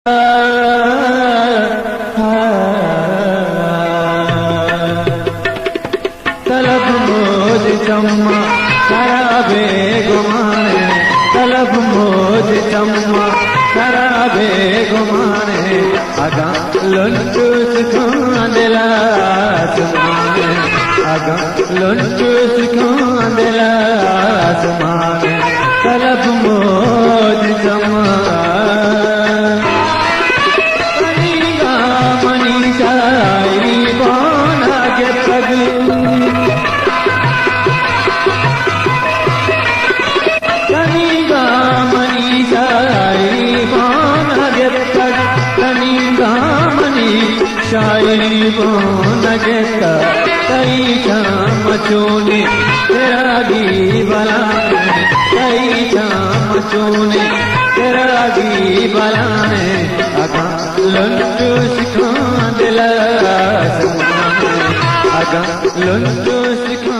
तलब मोज चम्मा शराबे गुमाने, तलब मोज चम्मा शराबे गुमाने, आगा लुंटूस दिला सुमाने, आगा लुंटूस दिला सुमाने, तलब मोज चम्मा शायरी वो नगता कई शाम चोने तेरा गी बलाने, कई शाम चोने तेरा गी बलाने, आगा लुंटू सिखा दिला सुमाने, आगा लुंटू सिखा